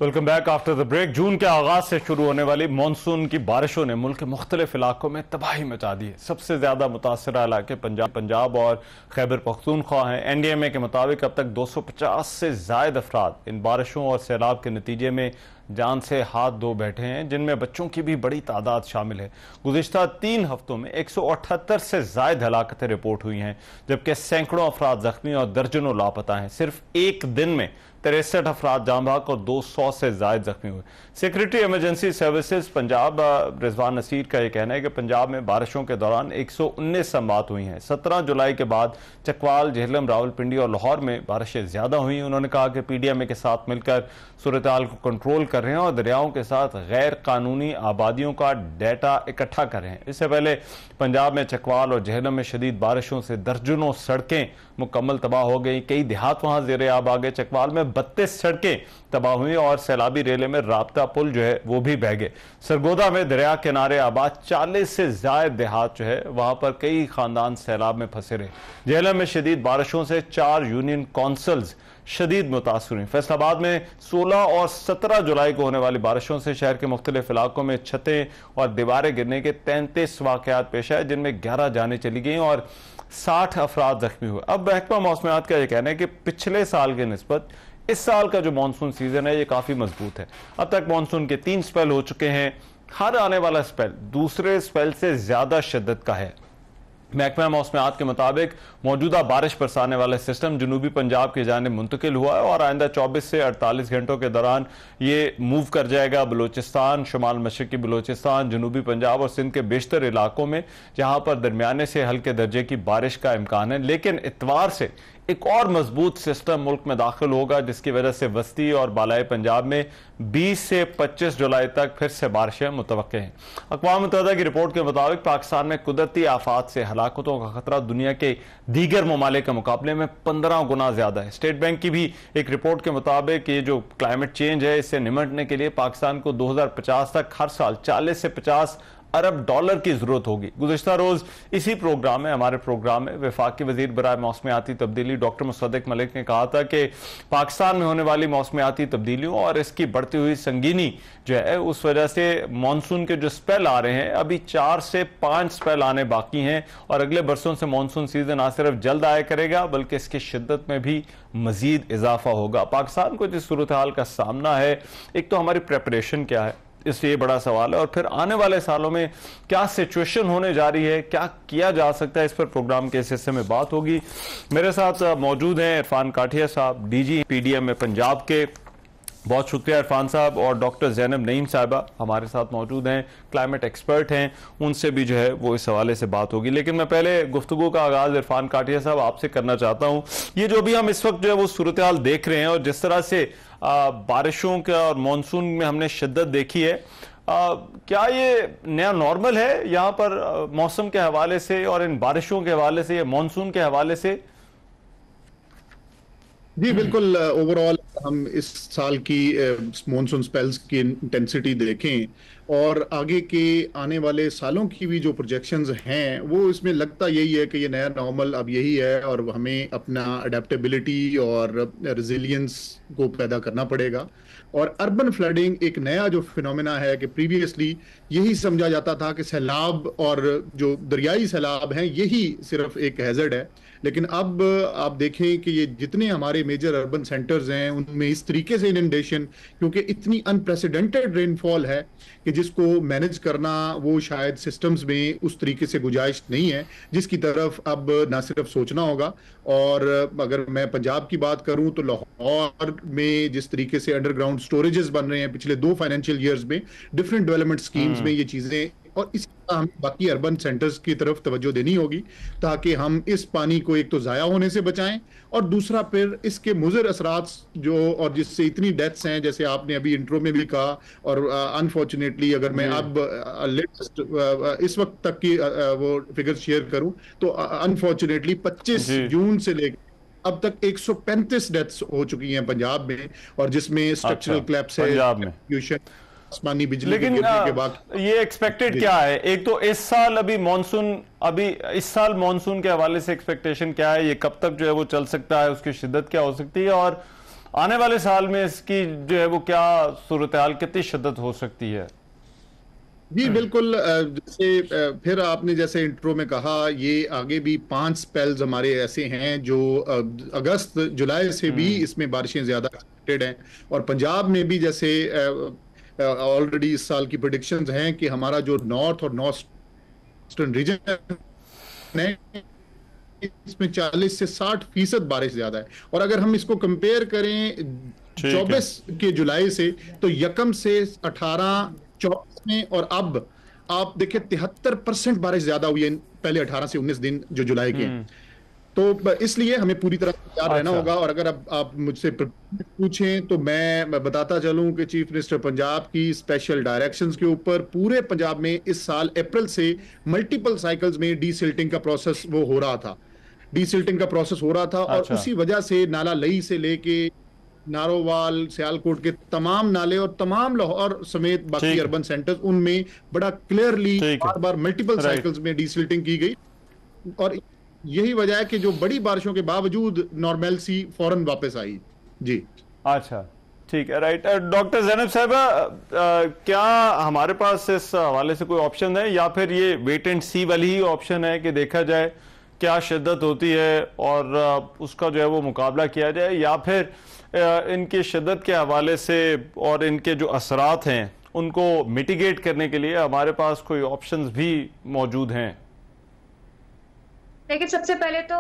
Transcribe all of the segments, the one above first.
Welcome back after the break. जून के आगाज से शुरू होने वाली मानसून की बारिशों ने मुल्क के मुख्तलिफ इलाकों में तबाही मचा दी है। सबसे ज्यादा मुतासरा इलाके पंजाब और खैबर पख्तूनख्वा हैं। NDMA के मुताबिक अब तक 250 से जायद अफराद इन बारिशों और सैलाब के नतीजे में जान से हाथ धो बैठे हैं, जिनमें बच्चों की भी बड़ी तादाद शामिल है। गुज़िश्ता 3 हफ्तों में 178 से जायद हलाकतें रिपोर्ट हुई हैं, जबकि सैकड़ों अफराद जख्मी और दर्जनों लापता हैं। सिर्फ एक दिन में 63 अफराद जान बहक और 200 से जायद जख्मी हुए। Secretary emergency services Punjab Rizwan Naseer का यह कहना है कि पंजाब में बारिशों के दौरान 119 समात हुई हैं। 17 जुलाई के बाद चकवाल, झेलम, रावलपिंडी और लाहौर में बारिशें ज्यादा हुई। उन्होंने कहा कि PDMA के साथ मिलकर सूरत हाल को कंट्रोल कर रहे हैं और दरियाओं के साथ गैर कानूनी आबादियों का डाटा इकट्ठा कर रहे हैं। इससे पहले पंजाब में चकवाल और झेलम में शदीद बारिशों से दर्जनों सड़कें मुकम्मल तबाह हो गई। कई देहात वहां जेर आब आ गए। चकवाल में 32 सड़कें तबाह हुई और सैलाबी रेले में राब्ता पुल जो है वो भी बह गए। सरगोदा में दरिया किनारे आबाद 40 से ज्यादा देहात जो है वहां पर कई खानदान सैलाब में फंसे रहे। झेलम में शदीद बारिशों से 4 यूनियन काउंसिल्स शदीद मुतासर हुई। फैसलाबाद में 16 और 17 जुलाई को होने वाली बारिशों से शहर के मुख्तलिफ इलाकों में छतें और दीवारें गिरने के 33 वाकयात पेश आए, जिनमें 11 जानें चली गई और 60 अफराद जख्मी हुए। अब महकमा मौसमियात का यह कहना है कि पिछले साल के निस्बत इस साल का जो मानसून सीजन है ये काफी मजबूत है। अब तक मानसून के 3 स्पेल हो चुके हैं। हर आने वाला स्पेल दूसरे स्पेल से ज्यादा शिद्दत का है। महकमा मौसमियात के मुताबिक मौजूदा बारिश बरसाने वाला सिस्टम जनूबी पंजाब की जानिब मुंतकिल हुआ है और आइंदा 24 से 48 घंटों के दौरान ये मूव कर जाएगा बलूचिस्तान, शुमाल मशरकी बलूचिस्तान, जनूबी पंजाब और सिंध के बेशतर इलाकों में, जहां पर दरमियाने से हल्के दर्जे की बारिश का इम्कान है। लेकिन इतवार से एक और मजबूत सिस्टम मुल्क में दाखिल होगा, जिसकी वजह से वस्ती और बालाई पंजाब में 20 से 25 जुलाई तक फिर से बारिशें मुतवक्के हैं। अक़वाम मुत्तहिदा की रिपोर्ट के मुताबिक पाकिस्तान में कुदरती आफात से हलाकतों का खतरा दुनिया के दीगर ममालिक के मुकाबले में 15 गुना ज्यादा है। स्टेट बैंक की भी एक रिपोर्ट के मुताबिक ये जो क्लाइमेट चेंज है इससे निमटने के लिए पाकिस्तान को 2050 तक हर साल 40 से 50 अरब डॉलर की जरूरत होगी। गुज़िश्ता रोज इसी प्रोग्राम में, हमारे प्रोग्राम में, वफाकी वजीर बराए मौसमियाती तब्दीली डॉक्टर मुसद्दिक मलिक ने कहा था कि पाकिस्तान में होने वाली मौसमियाती तब्दीलियों और इसकी बढ़ती हुई संगीनी जो है उस वजह से मानसून के जो स्पेल आ रहे हैं, अभी 4 से 5 स्पेल आने बाकी हैं और अगले बरसों से मानसून सीजन ना सिर्फ जल्द आया करेगा बल्कि इसकी शिद्दत में भी मजीद इजाफा होगा। पाकिस्तान को जिस सूरत हाल का सामना है, एक तो हमारी प्रेपरेशन क्या है, इसलिए बड़ा सवाल है, और फिर आने वाले सालों में क्या सिचुएशन होने जा रही है, क्या किया जा सकता है, इस पर प्रोग्राम के इस हिस्से में बात होगी। मेरे साथ मौजूद हैं इरफान काठिया साहब, DG PDMA पंजाब के। बहुत शुक्रिया इरफान साहब। और डॉक्टर ज़ैनब नईम साहिबा हमारे साथ मौजूद हैं, क्लाइमेट एक्सपर्ट हैं, उनसे भी जो है वो इस हवाले से बात होगी। लेकिन मैं पहले गुफ्तगू का आगाज इरफान काठिया साहब आपसे करना चाहता हूँ। ये जो भी हम इस वक्त जो है वो सूरत हाल देख रहे हैं और जिस तरह से बारिशों का और मानसून में हमने शिद्दत देखी है, क्या ये नया नॉर्मल है यहाँ पर मौसम के हवाले से और इन बारिशों के हवाले से या मानसून के हवाले से? जी बिल्कुल। ओवरऑल हम इस साल की मॉनसून स्पेल्स की इंटेंसिटी देखें और आगे के आने वाले सालों की भी जो प्रोजेक्शंस हैं, वो इसमें लगता यही है कि ये नया नॉर्मल अब यही है और हमें अपना अडेप्टेबिलिटी और रेजिलियंस को पैदा करना पड़ेगा। और अर्बन फ्लडिंग एक नया जो फिनोमेना है कि प्रीवियसली यही समझा जाता था कि सैलाब और जो दरियाई सैलाब हैं यही सिर्फ एक हैजर्ड है, लेकिन अब आप देखें कि ये जितने हमारे मेजर अर्बन सेंटर्स हैं उनमें इस तरीके से इनंडेशन, क्योंकि इतनी अनप्रेसिडेंटेड रेनफॉल है कि जिसको मैनेज करना वो शायद सिस्टम्स में उस तरीके से गुंजाइश नहीं है, जिसकी तरफ अब ना सिर्फ सोचना होगा। और अगर मैं पंजाब की बात करूं तो लाहौर में जिस तरीके से अंडरग्राउंड स्टोरेजेस बन रहे हैं पिछले 2 फाइनेंशियल ईयर्स में डिफरेंट डेवलपमेंट स्कीम्स में ये चीजें, और इसी तरह हम बाकी अर्बन सेंटर्स की तरफ तवज्जो देनी होगी ताकि हम इस पानी को एक तो जाया होने से बचाएं और दूसरा फिर इसके मुज़र असरात जो और जिससे इतनी डेथ्स हैं, जैसे आपने अभी इंट्रो में भी कहा, और अनफॉर्चुनेटली अगर मैं अब लेटेस्ट इस वक्त तक की वो फिगर्स शेयर करूं तो अनफॉर्चुनेटली 25 जून से लेकर अब तक 135 डेथ्स हो चुकी हैं पंजाब में, और जिसमें स्ट्रक्चरल क्लैप्स है, आसमानी बिजली। लेकिन के बाद ये एक्सपेक्टेड क्या है? एक तो इस साल इस साल मानसून के हवाले से एक्सपेक्टेशन क्या है, ये कब तक जो है वो चल सकता है, उसकी शिद्दत क्या हो सकती है, और आने वाले साल में इसकी जो है वो क्या सूरत हाल, कितनी शिद्दत हो सकती है? जी बिल्कुल, जैसे फिर आपने जैसे इंट्रो में कहा, ये आगे भी 5 स्पेल्स हमारे ऐसे हैं जो अगस्त जुलाई से भी इसमें बारिशें ज्यादा एक्सपेक्टेड हैं। और पंजाब में भी जैसे ऑलरेडी इस साल की प्रेडिक्शंस हैं कि हमारा जो नॉर्थ और नॉर्थ ईस्टर्न रीजन है, इसमें 40 से 60% बारिश ज्यादा है। और अगर हम इसको कंपेयर करें 24 के जुलाई से, तो यकम से 18 24 में, और अब आप देखिए 73% बारिश ज्यादा हुई है पहले 18 से 19 दिन जो जुलाई के हैं। तो इसलिए हमें पूरी तरह तैयार रहना होगा। और अगर अब आप मुझसे पूछें तो मैं बताता चलूं कि चीफ मिनिस्टर पंजाब की स्पेशल डायरेक्शंस के ऊपर पूरे पंजाब में इस साल अप्रैल से मल्टीपल साइकिल्स में डीसिल्टिंग का प्रोसेस वो हो रहा था, डीसिल्टिंग का प्रोसेस हो रहा था। और उसी वजह से नाला लई से लेके नारोवाल, सियालकोट के तमाम नाले और तमाम लाहौर समेत बाकी अर्बन सेंटर्स, उनमें बड़ा क्लियरली बार बार मल्टीपल साइकिल्स में डीसिल्टिंग की गई। और यही वजह है कि जो बड़ी बारिशों के बावजूद नॉर्मलसी फौरन वापस आई। जी अच्छा, ठीक है, राइट। डॉक्टर ज़ैनब साहिबा, क्या हमारे पास इस हवाले से कोई ऑप्शन है, या फिर ये वेट एंड सी वाली ही ऑप्शन है कि देखा जाए क्या शिद्दत होती है और उसका जो है वो मुकाबला किया जाए, या फिर इनकी शिद्दत के हवाले से और इनके जो असरात हैं उनको मिटिगेट करने के लिए हमारे पास कोई ऑप्शंस भी मौजूद हैं? लेकिन सबसे पहले तो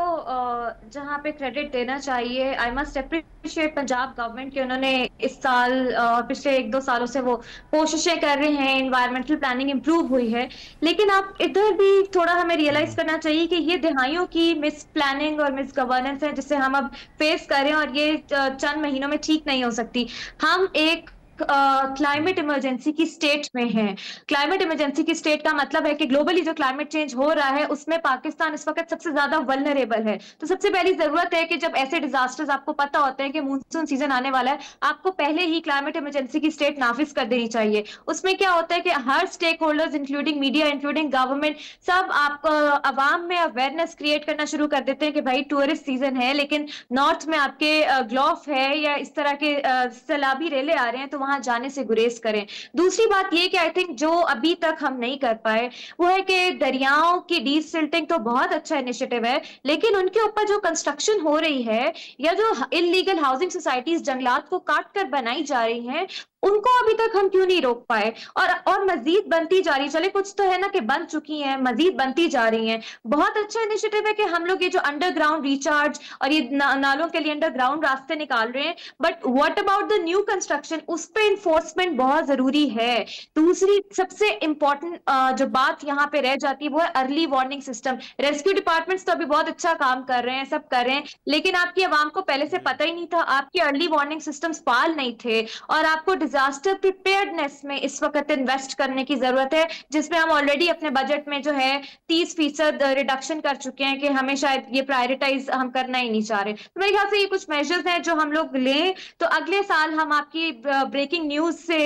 जहां पे क्रेडिट देना चाहिए, I must appreciate Punjab government के, उन्होंने इस साल और पिछले 1-2 सालों से वो कोशिशें कर रहे हैं, एनवायरमेंटल प्लानिंग इंप्रूव हुई है। लेकिन आप इधर भी थोड़ा हमें रियलाइज करना चाहिए कि ये दिहाइयों की मिस प्लानिंग और मिस गवर्नेंस है जिसे हम अब फेस कर रहे हैं, और ये चंद महीनों में ठीक नहीं हो सकती। हम एक क्लाइमेट इमरजेंसी की स्टेट में है। क्लाइमेट इमरजेंसी की स्टेट का मतलब है कि ग्लोबली जो क्लाइमेट चेंज हो रहा है उसमें पाकिस्तान इस वक्त सबसे ज्यादा वल्नरेबल है। तो सबसे पहली जरूरत है कि जब ऐसे डिजास्टर्स आपको पता होते हैं कि मानसून सीजन आने वाला है, आपको पहले ही क्लाइमेट इमरजेंसी की स्टेट नाफिज कर देनी चाहिए। उसमें क्या होता है कि हर stakeholders including media, including government, सब आपको अवाम में अवेयरनेस क्रिएट करना शुरू कर देते हैं कि भाई टूरिस्ट सीजन है, लेकिन नॉर्थ में आपके ग्लोफ है या इस तरह के सैलाबी रेले आ रहे हैं, तो वहां जाने से गुरेज करें। दूसरी बात ये कि आई थिंक जो अभी तक हम नहीं कर पाए वो है कि दरियाओं की डीसिल्टिंग तो बहुत अच्छा इनिशिएटिव है, लेकिन उनके ऊपर जो कंस्ट्रक्शन हो रही है या जो इलीगल हाउसिंग सोसाइटीज जंगलात को काट कर बनाई जा रही हैं, उनको अभी तक हम क्यों नहीं रोक पाए, और मजीद बनती जा रही। चले कुछ तो है ना कि बन चुकी हैं, मजीद बनती जा रही हैं। बहुत अच्छा इनिशिएटिव है कि हम लोग ये जो अंडरग्राउंड रिचार्ज और ये नालों के लिए अंडरग्राउंड रास्ते निकाल रहे हैं, but what about the new construction, उस पर इन्फोर्समेंट बहुत जरूरी है। दूसरी सबसे इंपॉर्टेंट जो बात यहाँ पे रह जाती है वो है early warning system. Rescue departments तो अभी बहुत अच्छा काम कर रहे हैं, सब कर रहे हैं, लेकिन आपकी आवाम को पहले से पता ही नहीं था, आपके अर्ली वार्निंग सिस्टम्स फाल नहीं थे, और आपको डिजास्टर प्रिपेयर्डनेस में इस वक्त इन्वेस्ट करने की जरूरत है, जिसमें हम ऑलरेडी अपने बजट में जो है 30% रिडक्शन कर चुके हैं कि हमें शायद ये प्रायोरिटाइज हम करना ही नहीं चाह रहे। तो मेरे ख्याल से ये कुछ मेजर्स हैं जो हम लोग लें तो अगले साल हम आपकी ब्रेकिंग न्यूज से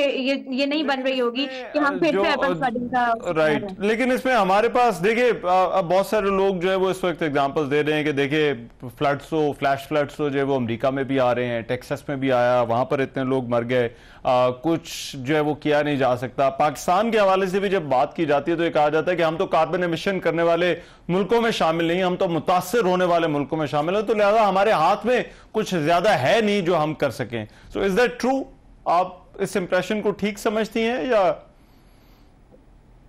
ये नहीं बन रही होगी कि हम फिर से अर्बन फ्लडिंग का राइट। लेकिन इसमें हमारे पास देखिए अब बहुत सारे लोग जो है वो इस वक्त एग्जांपल्स दे रहे हैं कि देखिए फ्लड्स हो, फ्लैश फ्लड्स हो जो है वो अमेरिका में भी आ रहे हैं, टेक्सास में भी आया, वहां पर इतने लोग मर गए, कुछ जो है वो किया नहीं जा सकता। पाकिस्तान के हवाले से भी जब बात की जाती है तो ये कहा जाता है कि हम तो कार्बन एमिशन करने वाले मुल्कों में शामिल नहीं, हम तो मुतासिर होने वाले मुल्कों में शामिल हैं, तो लिहाजा हमारे हाथ में कुछ ज्यादा है नहीं जो हम कर सकें। So is that true? आप इस इंप्रेशन को ठीक समझती हैं या?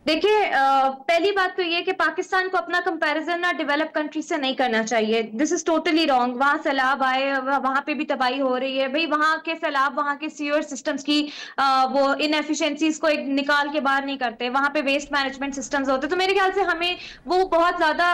देखिए, पहली बात तो ये कि पाकिस्तान को अपना कंपैरिजन ना डेवलप कंट्री से नहीं करना चाहिए। This is totally wrong. वहां सैलाब आए, वहां पे भी तबाही हो रही है, भाई वहां के सैलाब वहां के सीवर सिस्टम्स की वो इनएफिशिएंसीज को निकाल के बाहर नहीं करते, वहां पे वेस्ट मैनेजमेंट सिस्टम्स होते। तो मेरे ख्याल से हमें वो बहुत ज्यादा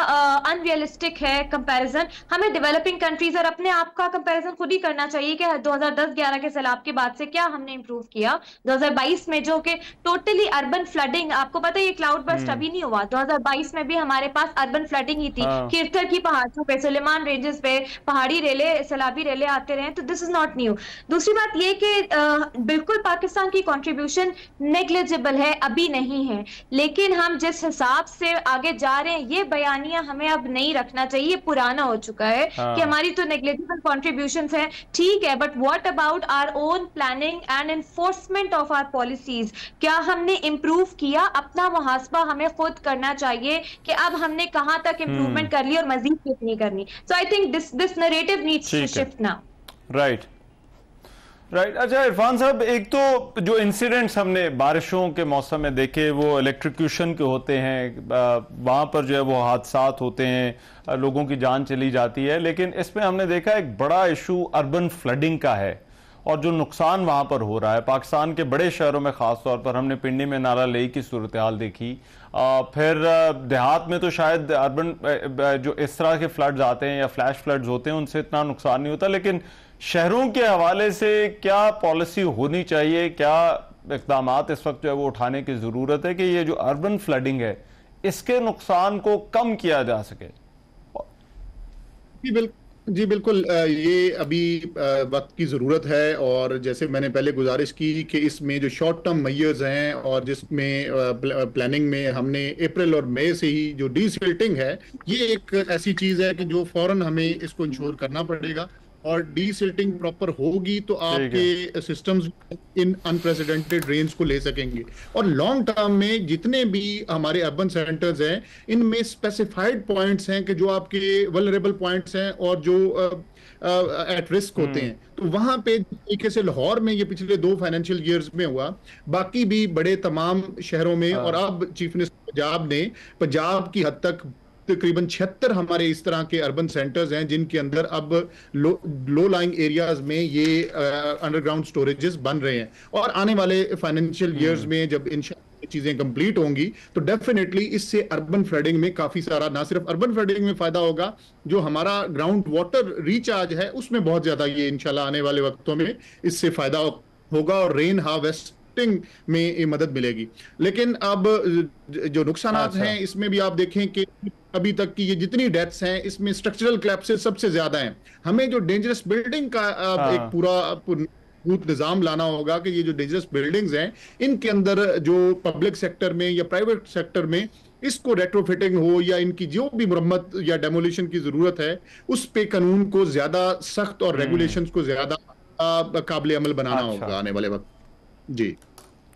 अनरियलिस्टिक है कंपैरिजन। हमें डेवलपिंग कंट्रीज और अपने आप का कंपैरिजन खुद ही करना चाहिए कि 2010-11 के सैलाब के बाद से क्या हमने इंप्रूव किया। 2022 में जो कि टोटली अर्बन फ्लडिंग, आपको पता ये क्लाउड बस्ट अभी नहीं हुआ, 2022 में भी हमारे पास अर्बन फ्लडिंग ही थी, किरथर की पहाड़ियों पे, सुलेमान रेंजेस पे पहाड़ी रेले, सैलाबी रेले आते रहे, तो दिस इज नॉट न्यू। दूसरी बात ये कि बिल्कुल पाकिस्तान की कंट्रीब्यूशन नेग्लिजिबल है, अभी नहीं है, लेकिन हम जिस हिसाब से आगे जा रहे हैं ये बयानिया हमें अब नहीं रखना चाहिए, ये पुराना हो चुका है कि हमारी तो नेग्लिजिबल कॉन्ट्रीब्यूशंस है, ठीक है, but what about our own planning and enforcement of our policies? क्या हमने इंप्रूव किया? अपना मुहासबा हमें खुद करना चाहिए कि अब हमने कहां तक इंप्रूवमेंट कर ली और मजीद कितनी करनी। So I think this narrative needs to shift now. Right. अच्छा इरफान साहब, एक तो जो इंसिडेंट्स हमने बारिशों के मौसम में देखे वो इलेक्ट्रिक्यूशन के होते हैं, वहां पर जो है वो हादसात होते हैं, लोगों की जान चली जाती है, लेकिन इसमें हमने देखा एक बड़ा इशू अर्बन फ्लडिंग का है और जो नुकसान वहां पर हो रहा है। पाकिस्तान के बड़े शहरों में खास तौर पर हमने पिंडी में नाला लेई की सूरत हाल देखी, फिर देहात में तो शायद अर्बन जो इस तरह के फ्लड्स आते हैं या फ्लैश फ्लड्स होते हैं उनसे इतना नुकसान नहीं होता, लेकिन शहरों के हवाले से क्या पॉलिसी होनी चाहिए, क्या इक़दामात इस वक्त जो है वो उठाने की ज़रूरत है कि ये जो अर्बन फ्लडिंग है इसके नुकसान को कम किया जा सके? जी बिल्कुल, ये अभी वक्त की ज़रूरत है, और जैसे मैंने पहले गुजारिश की कि इसमें जो शॉर्ट टर्म मेजर्स हैं और जिसमें प्लानिंग में हमने अप्रैल और मई से ही जो डीसिल्टिंग है, ये एक ऐसी चीज़ है कि जो फौरन हमें इसको इंश्योर करना पड़ेगा, और डीसिल्टिंग प्रॉपर होगी तो आपके सिस्टम्स इन अनप्रेसिडेंटेड रेंज को ले सकेंगे। और लॉन्ग टर्म में जितने भी हमारे अर्बन सेंटर्स हैं इनमें स्पेसिफाइड पॉइंट्स हैं कि जो आपके वल्नरेबल पॉइंट्स हैं और जो एट रिस्क होते हैं, तो वहां पे तरीके से लाहौर में ये पिछले 2 फाइनेंशियल ईयर्स में हुआ, बाकी भी बड़े तमाम शहरों में, और अब चीफ मिनिस्टर पंजाब ने पंजाब की हद तक तकरीबन 76 हमारे इस तरह के अर्बन सेंटर्स हैं जिनके अंदर अब लो लाइंग एरियाज में ये अंडरग्राउंड स्टोरेजेस बन रहे हैं, और आने वाले फाइनेंशियल ईयर्स में जब इंशाल्लाह चीजें कंप्लीट होंगी तो डेफिनेटली इससे अर्बन फ्लडिंग में काफी सारा, ना सिर्फ अर्बन फ्लडिंग में फायदा होगा, जो हमारा ग्राउंड वाटर रिचार्ज है उसमें बहुत ज्यादा ये इंशाल्लाह आने वाले वक्तों में इससे फायदा होगा और रेन हार्वेस्ट में ये मदद मिलेगी। लेकिन अब जो नुकसानात हैं इसमें भी आप देखें कि अभी तक की ये जितनी डेथ्स हैं इसमें स्ट्रक्चरल कोलैप्सेस सबसे ज्यादा हैं। हमें जो डेंजरस बिल्डिंग का एक पूरा निजाम लाना होगा कि ये जो डेंजरस बिल्डिंग्स हैं इनके अंदर जो पब्लिक सेक्टर में या प्राइवेट सेक्टर में इसको रेट्रोफिटिंग हो या इनकी जो भी मुरम्मत या डेमोलिशन की जरूरत है उस पे कानून को ज्यादा सख्त और रेगुलेशंस को ज्यादा काबिल अमल बनाना होगा आने वाले वक्त। जी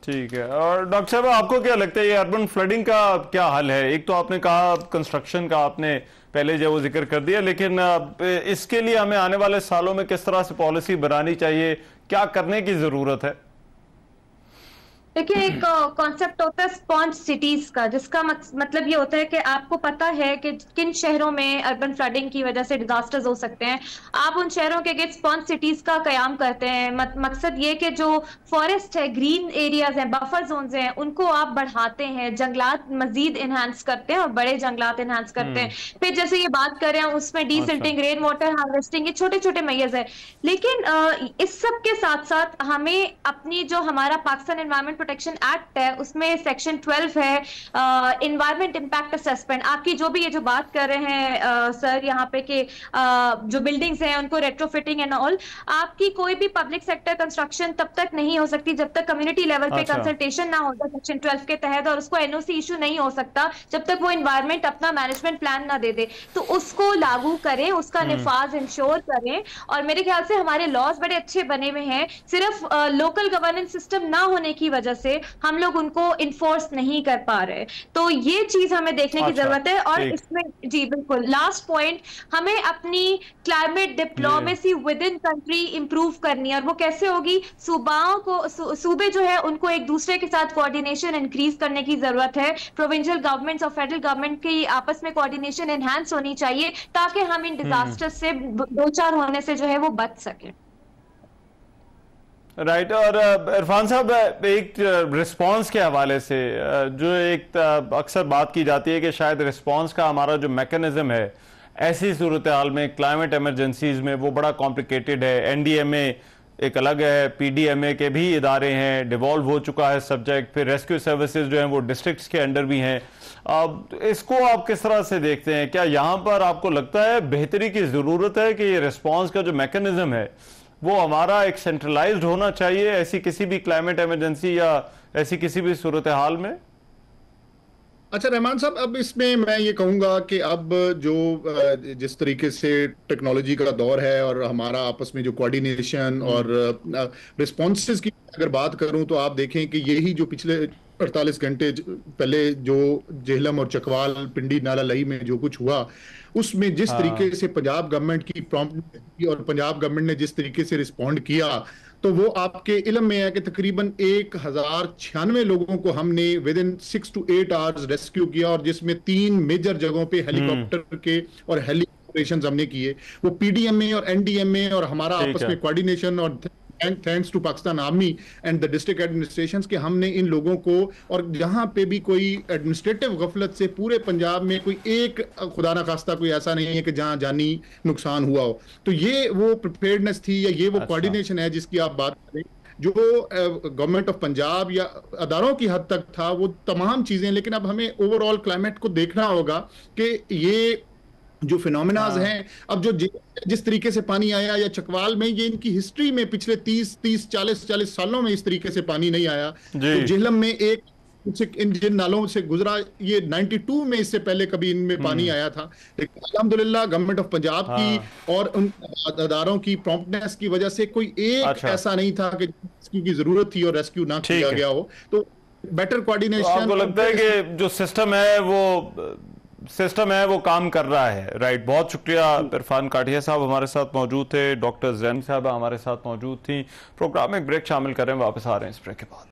ठीक है। और डॉक्टर साहब आपको क्या लगता है ये अर्बन फ्लडिंग का क्या हल है? एक तो आपने कहा कंस्ट्रक्शन का, आपने पहले जो वो जिक्र कर दिया, लेकिन इसके लिए हमें आने वाले सालों में किस तरह से पॉलिसी बनानी चाहिए, क्या करने की जरूरत है? देखिए, एक कॉन्सेप्ट होता है स्पॉन्ज सिटीज का, जिसका मतलब ये होता है कि आपको पता है कि किन शहरों में अर्बन फ्लडिंग की वजह से डिजास्टर्स हो सकते हैं, आप उन शहरों के लिए स्पॉन्ज सिटीज का कयाम करते हैं। मकसद ये कि जो फॉरेस्ट है, ग्रीन एरियाज हैं, बफर जोन्स हैं, उनको आप बढ़ाते हैं, जंगलात मजीद इनहांस करते हैं और बड़े जंगलात इनहांस करते हैं। फिर जैसे ये बात कर रहे हैं उसमें डीसिल्टिंग, रेन वाटर हार्वेस्टिंग, ये छोटे छोटे मेजर्स है। लेकिन इस सब के साथ साथ हमें अपनी जो हमारा पाकिस्तान एनवायरमेंट प्रोटेक्शन एक्ट है उसमें सेक्शन 12 है, एनवायरमेंट इंपैक्ट असेसमेंट। आपकी जो भी ये जो बात कर रहे हैं सर यहाँ पे कि जो बिल्डिंग्स हैं उनको रेट्रोफिटिंग एंड ऑल, आपकी कोई भी पब्लिक सेक्टर कंस्ट्रक्शन तब तक नहीं हो सकती जब तक कम्युनिटी लेवल पे कंसल्टेशन ना होगा सेक्शन 12 के तहत, और उसको एनओसी इशू नहीं हो सकता जब तक वो एनवायरमेंट अपना मैनेजमेंट प्लान ना दे दे। तो उसको लागू करें, उसका निफाज इंश्योर करें, और मेरे ख्याल से हमारे लॉज बड़े अच्छे बने हुए हैं, सिर्फ लोकल गवर्नेंस सिस्टम ना होने की वजह से हम लोग उनको इन्फोर्स नहीं कर पा रहे। तो ये चीज हमें देखने की जरूरत है। और इसमें जी बिल्कुल लास्ट पॉइंट, हमें अपनी climate diplomacy with in country improve करनी है, और वो कैसे होगी? सूबाओं को, सूबे जो है उनको एक दूसरे के साथ कोऑर्डिनेशन इंक्रीज करने की जरूरत है। प्रोविंशियल गवर्नमेंट और फेडरल गवर्नमेंट की आपस में कोऑर्डिनेशन एनहांस होनी चाहिए ताकि हम इन डिजास्टर से दो चार होने से जो है वो बच सके। राइट। और इरफान साहब, एक रिस्पांस के हवाले से जो एक अक्सर बात की जाती है कि शायद रिस्पांस का हमारा जो मैकेनिज्म है ऐसी सूरत हाल में क्लाइमेट इमरजेंसीज में वो बड़ा कॉम्प्लिकेटेड है। एनडीएमए एक अलग है, पीडीएमए के भी इदारे हैं, डिवॉल्व हो चुका है सब्जेक्ट, फिर रेस्क्यू सर्विसेज जो हैं वो डिस्ट्रिक्ट्स के अंडर भी हैं। अब इसको आप किस तरह से देखते हैं? क्या यहाँ पर आपको लगता है बेहतरी की ज़रूरत है कि ये रिस्पॉन्स का जो मैकेनिज्म है वो हमारा एक सेंट्रलाइज्ड होना चाहिए ऐसी किसी भी क्लाइमेट इमरजेंसी या ऐसी किसी भी सूरत हाल में? अच्छा रहमान साहब, अब इसमें मैं ये कहूंगा कि अब जो जिस तरीके से टेक्नोलॉजी का दौर है और हमारा आपस में जो कोऑर्डिनेशन और रिस्पॉन्सेज की अगर बात करूं तो आप देखें कि यही जो पिछले 48 घंटे पहले जो जेहलम और चकवाल, पिंडी, नाला लही में जो कुछ हुआ, उसमें जिस तरीके से पंजाब गवर्नमेंट की प्रॉम्प्ट और पंजाब गवर्नमेंट ने जिस तरीके से रिस्पॉन्ड किया, तो वो आपके इल्म में है कि तकरीबन 1096 लोगों को हमने with in 6 to 8 hours rescue किया, और जिसमें 3 मेजर जगहों पे हेलीकॉप्टर के और हेली ऑपरेशंस हमने किए। वो पीडीएमए और एनडीएमए और हमारा आपस में कोऑर्डिनेशन, और thanks to Pakistan army and the district administrations के हमने इन लोगों को, और जहां पे भी कोई एडमिनिस्ट्रेटिव गफलत से पूरे पंजाब में कोई एक खुदा ना खास्ता कोई ऐसा नहीं है कि जहां जानी नुकसान हुआ हो, तो ये वो प्रिपेयर्डनेस थी या ये वो कोऑर्डिनेशन है जिसकी आप बात करें, जो गवर्नमेंट ऑफ पंजाब या अदारों की हद तक था, वो तमाम चीजें। लेकिन अब हमें ओवरऑल क्लाइमेट को देखना होगा कि ये जो फिनोमिनाज हैं, अब जो जिस तरीके से पानी आया या चकवाल में, ये इनकी हिस्ट्री में पिछले 40 सालों में इस तरीके से पानी नहीं आया। तो जेहलम में एक इन जिन नालों से गुजरा, ये 92 में इससे पहले कभी इनमें पानी आया था, लेकिन अल्हम्दुलिल्लाह गवर्नमेंट ऑफ पंजाब की और उन अदारों की प्रॉम्प्टनेस की वजह से कोई एक ऐसा नहीं था कि रेस्क्यू की जरूरत थी और रेस्क्यू ना किया गया हो। तो बेटर कोऑर्डिनेशन, आपको लगता है कि जो सिस्टम है वो काम कर रहा है? राइट, बहुत शुक्रिया। इरफान काठिया साहब हमारे साथ मौजूद थे, डॉक्टर जैन साहब हमारे साथ मौजूद थी। प्रोग्राम में एक ब्रेक शामिल करें, वापस आ रहे हैं इस ब्रेक के बाद।